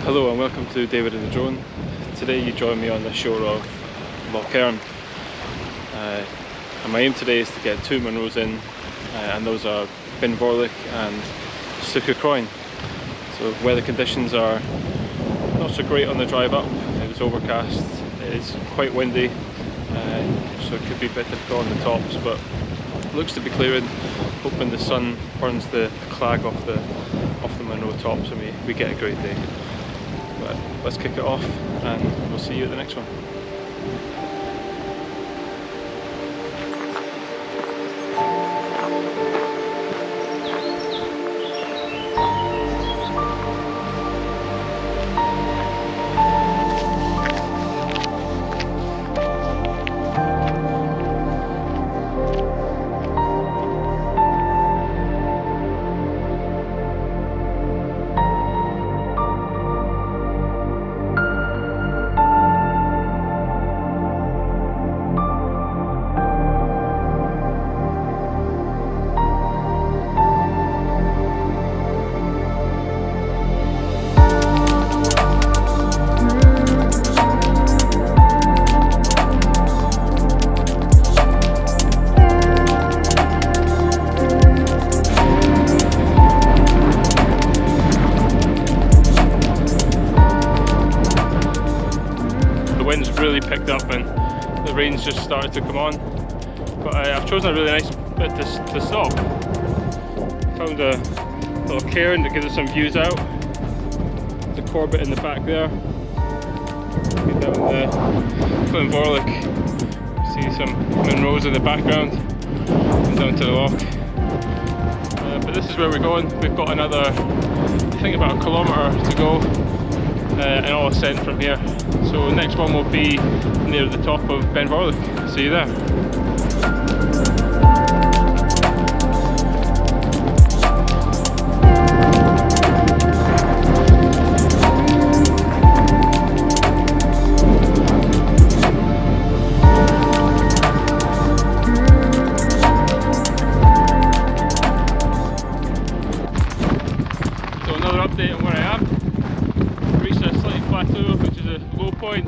Hello and welcome to David and the Drone. Today you join me on the shore of Loch Earn. And my aim today is to get two Munros in, and those are Ben Vorlich and Stùc Chròin. So weather conditions are not so great on the drive up. It was overcast, it is quite windy, so it could be a bit difficult on the tops, but it looks to be clearing. Hoping the sun burns the clag off the Munro tops and we get a great day. But let's kick it off and we'll see you at the next one. Really picked up and the rain's just started to come on, but I've chosen a really nice bit to stop. Found a little cairn that gives us some views out. The Corbett in the back there. Get down the Ben Vorlich. See some Munros in the background and down to the loch. But this is where we're going. We've got another, I think, about a kilometre to go. And all ascent from here. So the next one will be near the top of Ben Vorlich. See you there. So another update on where I am. Plateau, which is a low point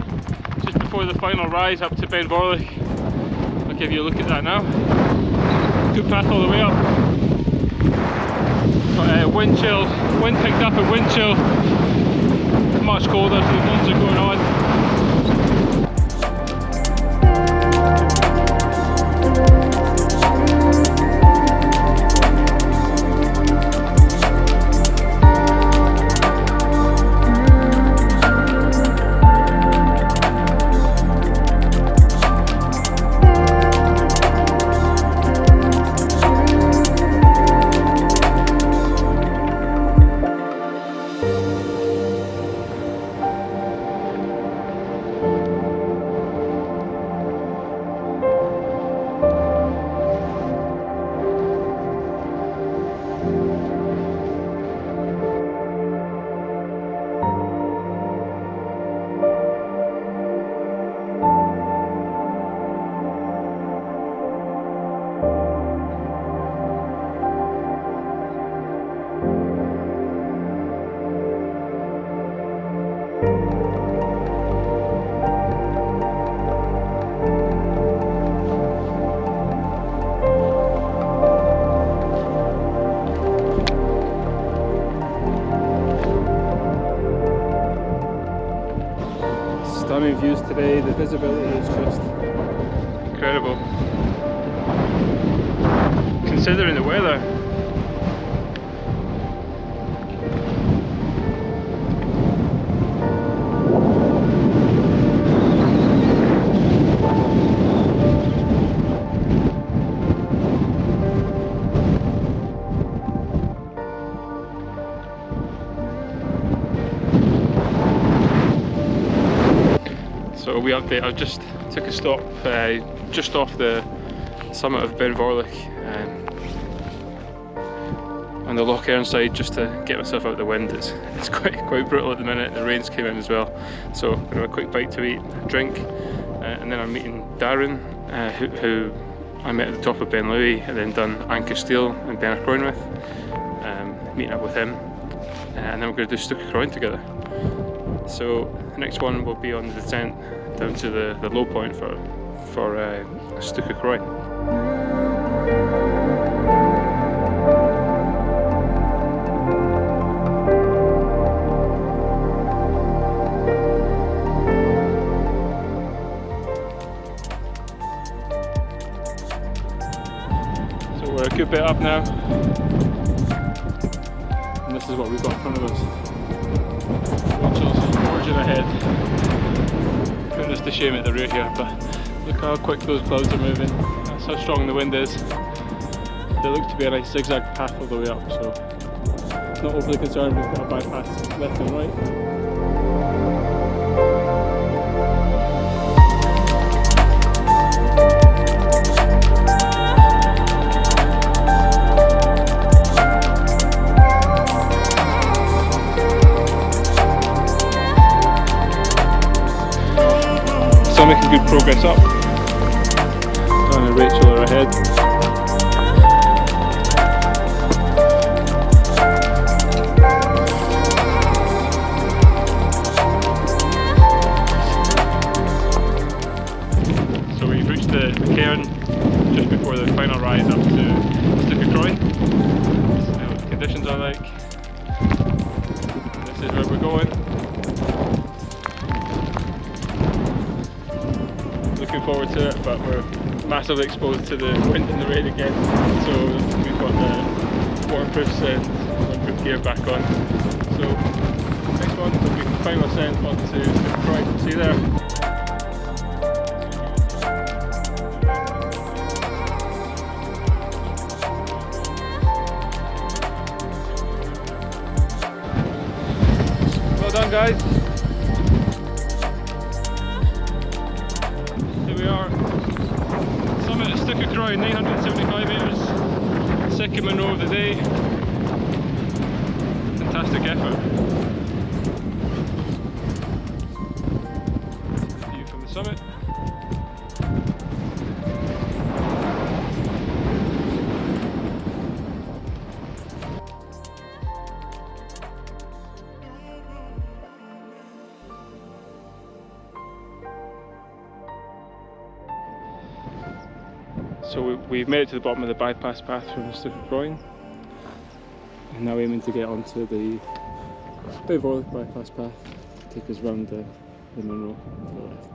just before the final rise up to Ben Vorlich. I'll give you a look at that now. Good path all the way up. Got wind chill, wind picked up and wind chill. Much colder, so the winds are going on. Stunning views today, the visibility is just incredible. Considering the weather. So we update, I just took a stop just off the summit of Ben Vorlich on the Loch Earn side, just to get myself out of the wind. It's quite brutal at the minute. The rain's came in as well, so I'm going to have a quick bite to eat, drink, and then I'm meeting Darren, who I met at the top of Ben Louis and then done Chròin and Ben Chròin with, meeting up with him, and then we're going to do Stùc Chròin together. So the next one will be on the descent down to the low point for Stùc of Chròin. So we're a good bit up now, and this is what we've got in front of us. Rachel's forging ahead. Goodness, the shame at the rear here, but look how quick those clouds are moving. That's how strong the wind is. They look to be a nice zigzag path all the way up, so not overly concerned. We've got a bypass left and right. Still making good progress up. Darren and Rachel are ahead. So we've reached the cairn just before the final rise up to Stùc of Chròin. This is what the conditions are like. This is where we're going. Looking forward to it, but we're massively exposed to the wind and the rain again, so we've got the waterproofs and windproof gear back on. So next one will be the final ascent onto Stùc of Chròin. See you there. Well done, guys. Here we are, summit of Stùc of Chròin, 975 metres, second Munro of the day. Fantastic effort. View from the summit. So we've made it to the bottom of the bypass path from Stùc of Chròin, and now aiming to get onto the Ben Vorlich bypass path, take us round the Munro to the left.